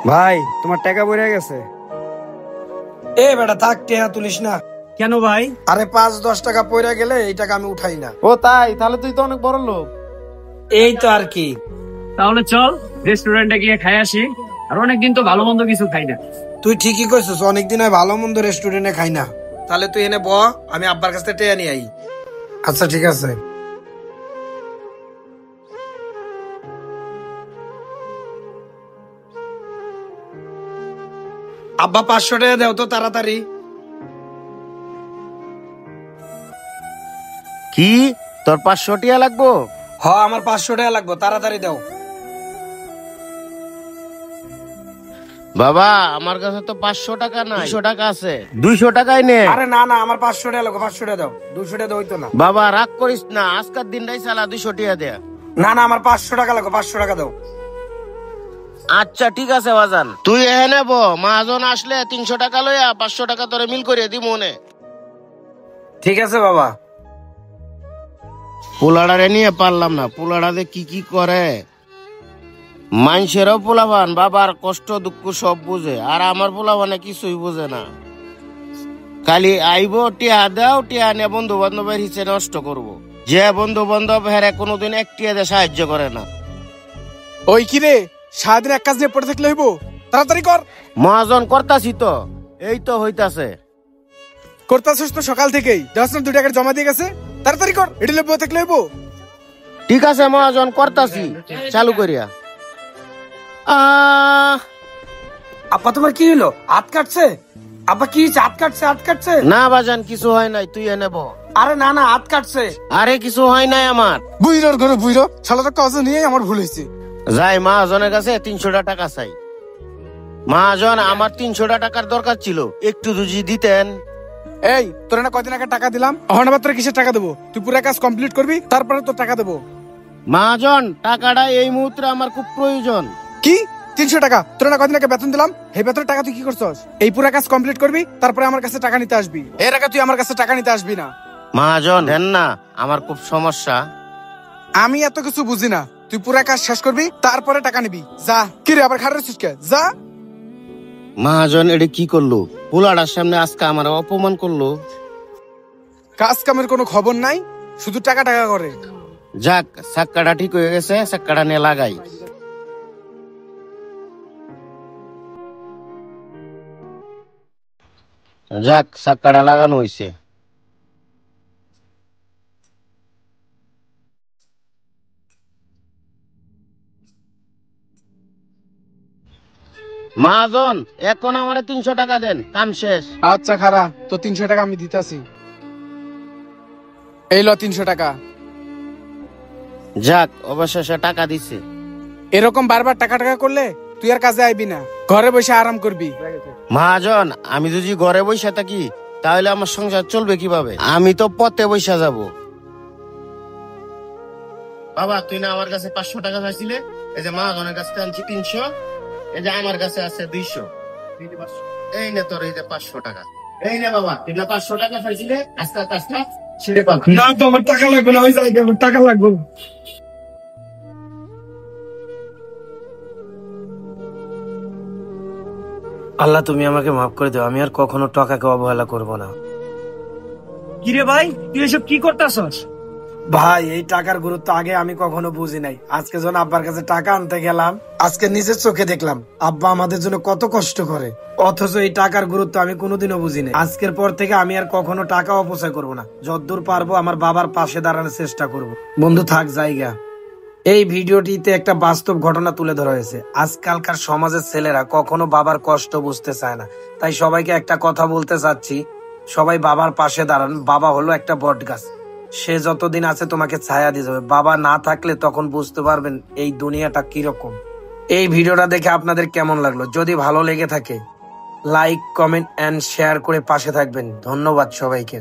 ভাই তোমার টাকা পড়ে গেছে। এ বেটা থাক, টেহা তুলিস না। কেন ভাই? আরে ৫-১০ টাকা পয়রা গেলে এই টাকা আমি উঠাই না। ও তাই? তাহলে তুই তো অনেক বড় লোক। এই তো আর কি। তাহলে চল রেস্টুরেন্টে গিয়ে খাই আসি, আর অনেকদিন তো ভালো মন্দ কিছু খাই না। তুই ঠিকই কইছিস, অনেকদিন হয় ভালো মন্দ রেস্টুরেন্টে খাই না। তাহলে তুই এনে ব, আমি আব্বার কাছ থেকে টেহা নিয়ে আই। আচ্ছা ঠিক আছে। আব্বা ৫০০ টাকা দেও তো তাড়াতাড়ি। কি তোর ৫০০ টাকা লাগবো? হ, আমার ৫০০ টাকা লাগবে, তাড়াতাড়ি দাও। বাবা আমার কাছে তো ৫০০ টাকা নাই, ২০০ টাকা আছে, ২০০ টাকাই নে। আরে না না, আমার ৫০০ টাকা লাগবে, ৫০০ টাকা দাও। ২০০ টাকা হইতো না। বাবা রাগ করিস না, আজকের দিনটাই চালা, ২০০ টাকা দে। না না, আমার ৫০০ টাকা লাগবে, ৫০০ টাকা দাও। আচ্ছা ঠিক আছে বাজান, তুই এ নেব, মহাজন আসলে ৩০০ টাকা লইয়া ৫০০ টাকা তোরে মিল করিয়ে দি মনে। ঠিক আছে বাবা। পোলাডারে নিয়ে পারলাম না, পোলাডাতে কি কি করে। মানুষেরও পোলাভান বাবার কষ্ট দুঃখ সব বুঝে, আর আমার পোলাভানে কিছুই বুঝে না। খালি আইব টিয়া দাও, টিয়া নিয়ে বন্ধু বান্ধবের হিসেবে নষ্ট করব। যে বন্ধু বান্ধব হেরে কোনোদিন একটিয়া দিয়ে সাহায্য করে না। ওই কি রে, সারাদিন এক কাজ নিয়ে পড়ে থাকলে হইব? তাড়াতাড়ি কর। মহাজন করতাছি তো, এই তো হইতাছে। করতেছিস তো সকাল থেকেই, ২ টাকা জমা দিয়ে গেছে। তাড়াতাড়ি কর, এটি লেবো থাকলে হইব। ঠিক আছে মহাজন, করতাছি, চালু করিয়া। আব্বা তোমার কি হলো? হাত কাটছে? আব্বা কি হয়েছে? হাত কাটছে? হাত কাটছে? না বাজান কিছু হয় নাই, তুই এনে ব। আরে না না, হাত কাটছে। আরে কিছু হয় নাই আমার। বুইরোর ঘরে বুইরো, শালাটা কাজ নিয়ে আমার ভুল হয়েছে। যাই মহাজনের কাছে ৩০০ টাকা চাই। মহাজন আমার ৩০০ টাকার দরকার ছিল, একটু যদি দিতেন। এই তোর না কয়দিন আগে টাকা দিলাম, এখন আবার তোর কিসের টাকা দেবো? তুই পুরো কাজ কমপ্লিট করবি, তারপরে তোর টাকা দেবো। মহাজন টাকাটা এই মুহূর্তে আমার খুব প্রয়োজন। কি ৩০০ টাকা? তোর না কয়দিন আগে বেতন দিলাম, এই বেতনের টাকা তুই কি করছস? এই পুরো কাজ কমপ্লিট করবি, তারপরে আমার কাছে টাকা নিতে আসবি। এর আগে তুই আমার কাছে টাকা নিতে আসবি না। মহাজন দেন না, আমার খুব সমস্যা। আমি এত কিছু বুঝি না, তুই পুরো কাজ শেষ করবি, তারপরে টাকা নিবি। যা। কি রে আবার খারাপ কে? যা। মহাজন এটা কি করলো? পোলাটার সামনে আজকে আমার অপমান করলো। কাজ কামের কোনো খবর নাই, শুধু টাকা টাকা করে। যাক, চাক্কাটা ঠিক হয়ে গেছে, চাক্কাটা নিয়ে লাগাই। যাক, চাক্কাটা লাগানো হয়েছে। মহাজন এখন আমার ৩০০ টাকা দেন, কাম শেষ। আচ্ছা খারা, তো ৩০০ টাকা আমি দিতাছি। এই ল ৩০০ টাকা। যাক অবশেষে টাকা দিছে। এরকম বারবার টাকা টাকা করলে তুই আর কাজে আইবি না, ঘরে বসে আরাম করবি। মহাজন আমি যদি ঘরে বসে থাকি তাহলে আমার সংসার চলবে কিভাবে? আমি তো পথে বসে যাব। বাবা তুই না আমার কাছে ৫০০ টাকা চাইছিলে, এই যে মহাজনের কাছে আনছি ৩০০, এই যে আমার কাছে আছে ২০০। এই নে তোর এই যে ৫০০ টাকা। এই নে বাবা, তুই না ৫০০ টাকা চাইছিলে, আস্তে আস্তে ছিঁড়ে পাবি। না তো আমার টাকা লাগবে না, ওই জায়গায় আমার টাকা লাগবে। আল্লাহ তুমি আমাকে মাফ করে দাও, আমি আর কখনো টাকাকে অবহেলা করব না। কিরে ভাই, তুই এসব কি করতাছস? ভাই এই টাকার গুরুত্ব আগে আমি কখনো বুঝি নাই। আজকে যখন আব্বার কাছে টাকা আনতে গেলাম, আজকে নিজের চোখে দেখলাম আব্বা আমাদের জন্য কত কষ্ট করে, অথচ এই টাকার গুরুত্ব আমি কোনোদিনও বুঝি নাই। আজকের পর থেকে আমি আর কখনো টাকা অপচয় করব না। যতদূর পারবো আমার বাবার পাশে দাঁড়ানোর চেষ্টা করব। বন্ধু থাক জায়গা। এই ভিডিওটিতে একটা বাস্তব ঘটনা তুলে ধরা হয়েছে। আজকালকার সমাজের ছেলেরা কখনো বাবার কষ্ট বুঝতে চায় না। তাই সবাইকে একটা কথা বলতে চাচ্ছি, সবাই বাবার পাশে দাঁড়ান। বাবা হলো একটা বট গাছ, সে যতদিন আছে তোমাকে ছায়া দিয়ে যাবে। বাবা না থাকলে তখন বুঝতে পারবেন এই দুনিয়াটা কিরকম। এই ভিডিওটা দেখে আপনাদের কেমন লাগলো? যদি ভালো লেগে থাকে লাইক, কমেন্ট এন্ড শেয়ার করে পাশে থাকবেন। ধন্যবাদ সবাইকে।